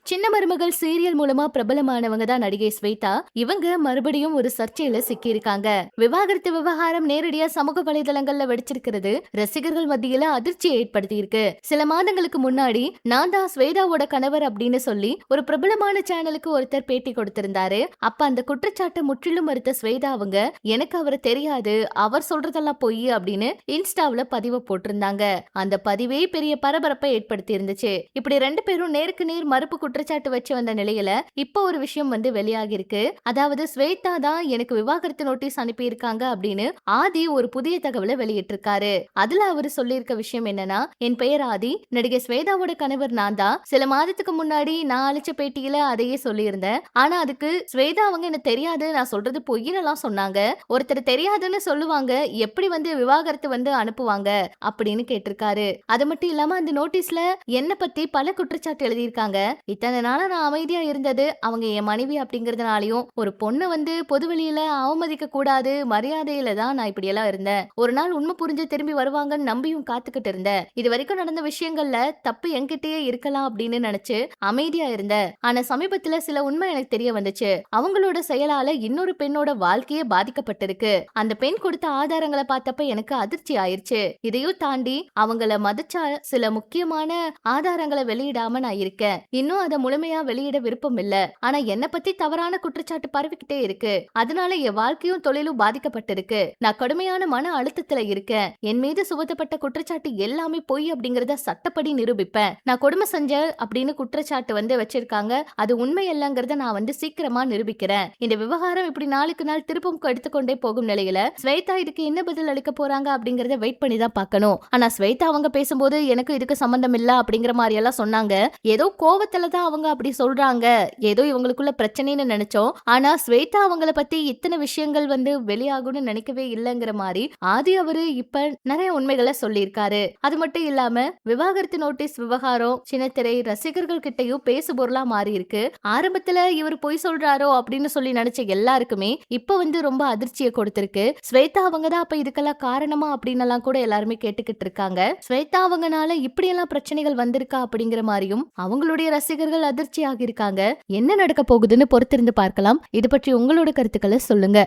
சின்ன மருமகள் சீரியல் மூலமா பிரபலமானவங்க தான் நடிகை ஸ்வேதா. இவங்க மறுபடியும் ஒரு சர்ச்சையில சிக்கி இருக்காங்க. விவாகரத்து விவகாரம் நேரடியா சமூக வலைதளங்கள்ல வெடிச்சிருக்கிறது ரசிகர்கள் மத்தியில அதிர்ச்சியை ஏற்படுத்தி இருக்கு. சில மாதங்களுக்கு முன்னாடி நான் தான் ஸ்வேதாவோட கணவர் அப்படின்னு சொல்லி ஒரு பிரபலமான சேனலுக்கு ஒருத்தர் பேட்டி கொடுத்திருந்தாரு. அப்ப அந்த குற்றச்சாட்டை முற்றிலும் மறுத்த ஸ்வேதா அவங்க, எனக்கு அவரை தெரியாது, அவர் சொல்றதெல்லாம் பொய் அப்படின்னு இன்ஸ்டாவில பதிவு போட்டிருந்தாங்க. அந்த பதிவே பெரிய பரபரப்பை ஏற்படுத்தி இருந்துச்சு. இப்படி ரெண்டு பேரும் நேருக்கு நேர் மறுப்பு குற்றச்சாட்டு வச்சு வந்த நிலையில இப்போ ஒரு விஷயம் வெளியாகி இருக்கு. அதாவது ஸ்வேதா தான் எனக்கு விவாகரத்து நோட்டீஸ் அனுப்பி இருக்காங்க அப்படின்னு ஆதி ஒரு புதிய தகவலை வெளியிட்டிருக்காரு. அதுல அவரு சொல்லியிருக்க விஷயம் என்னன்னா, என் பெயர் ஆதி, நடிகை ஸ்வேதாவோட கணவர் நான் தான். சில மாதத்துக்கு முன்னாடி நான் அளிச்ச பேட்டியில அதையே சொல்லியிருந்தேன். ஆனா அதுக்கு ஸ்வேதா அவங்க எனக்கு தெரியாது, நான் சொல்றது பொய்யினெல்லாம் சொன்னாங்க. ஒருத்தர் தெரியாதுன்னு சொல்லுவாங்க, எப்படி விவாகரத்து அனுப்புவாங்க அப்படின்னு கேட்டிருக்காரு. அது மட்டும் இல்லாம அந்த நோட்டீஸ்ல என்ன பத்தி பல குற்றச்சாட்டு எழுதியிருக்காங்க. இத்தனை நாளா நான் அமைதியா இருந்தது அவங்க என் மனைவி அப்படிங்கறதுனாலயும், ஒரு பொண்ணு பொதுவெளியில அவமதிக்க கூடாது மரியாதையில தான் நான் இப்படி எல்லாம் இருந்தேன். ஒரு நாள் உண்மை புரிஞ்சு திரும்பி வருவாங்கன்னு நம்பியும் காத்துக்கிட்டு இருந்தேன். இது வரைக்கும் நடந்த விஷயங்கள்ல தப்பு என்கிட்டயே இருக்கலாம் அப்படின்னு நினைச்சு அமைதியா இருந்தேன். ஆனா சமீபத்துல சில உண்மை எனக்கு தெரிய வந்துச்சு. அவங்களோட செயலால இன்னொரு பெண்ணோட வாழ்க்கையே பாதிக்கப்பட்டிருக்கு. அந்த பெண் கொடுத்த ஆதாரங்களை பார்த்தப்ப எனக்கு அதிர்ச்சி ஆயிருச்சு. இதையும் தாண்டி அவங்கள மதிச்சா சில முக்கியமான ஆதாரங்களை வெளியிடாம நான் இருக்கேன். இன்னும் அதை முழுமையா வெளியிட விருப்பம் இல்ல. ஆனா என்ன பத்தி தவறான குற்றச்சாட்டு பரவிக்கிட்டே இருக்கு. அதனால என் வாழ்க்கையும் தொழிலும் பாதிக்கப்பட்டிருக்கு. நான் கடுமையான மன அழுத்தத்துல இருக்கேன். என் மீது சுமத்தப்பட்ட குற்றச்சாட்டு எல்லாமே பொய் அப்படிங்கறத சட்டப்படி நிரூபிப்பேன். நான் கொடுமை செஞ்சேன் அப்படின்னு குற்றச்சாட்டு வச்சிருக்காங்க. அது உண்மை இல்லங்கிறத நான் சீக்கிரமா நிரூபிக்கிறேன். இந்த விவகாரம் இப்படி நாளுக்கு நாள் திருப்பம் எடுத்துக்கொண்டே போகும் நிலையில ஸ்வேதா இதுக்கு என்ன பதில் அளிக்க போறாங்க அப்படிங்கறத வெயிட் பண்ணி தான் பார்க்கணும். ஆனா ஸ்வேதா அவங்க பேசும்போது எனக்கு இதுக்கு சம்பந்தம் இல்ல அப்படிங்கிற மாதிரி எல்லாம் சொன்னாங்க. ஏதோ கோவத்துல தான் அவங்க அப்படி சொல்றாங்க, ஏதோ இவங்களுக்குள்ள பிரச்சனைன்னு நினைச்சோம். ஆனா ஸ்வேதா அவங்கள பத்தி இத்தனை விஷயங்கள் வெளியாகும்னு நினைக்கவே இல்லங்கிற மாதிரி ஆதி அவரு இப்ப நிறைய உண்மைகளை சொல்லியிருக்காரு. அது மட்டும் இல்லாம விவாகரத்து நோட்டீஸ் விவகாரம் சின்னத்திரை ரசிகர்கள் கிட்டையும் பேசு பொருளா மாறி இருக்கு. ஆரம்பத்துல இவர் பொய் சொல்றாரோ அப்படின்னு சொல்லி நினைச்ச எல்லாருக்குமே இப்ப ரொம்ப அதிர்ச்சியை கொடுத்திருக்கு. ஸ்வேதா அவங்க தான் அப்ப இதுக்கெல்லாம் காரணமா அப்படின்னு எல்லாம் கூட எல்லாருமே கேட்டுக்கிட்டு இருக்காங்க. ஸ்வேதா அவங்கனால இப்படி எல்லாம் பிரச்சனைகள் வந்திருக்கா அப்படிங்கிற மாதிரியும் அவங்களுடைய ரசிகர்கள் அதிர்ச்சி ஆகியிருக்காங்க. என்ன நடக்க போகுதுன்னு பொறுத்திருந்து பார்க்கலாம். இது பற்றி உங்களோட கருத்துக்களை சொல்லுங்க.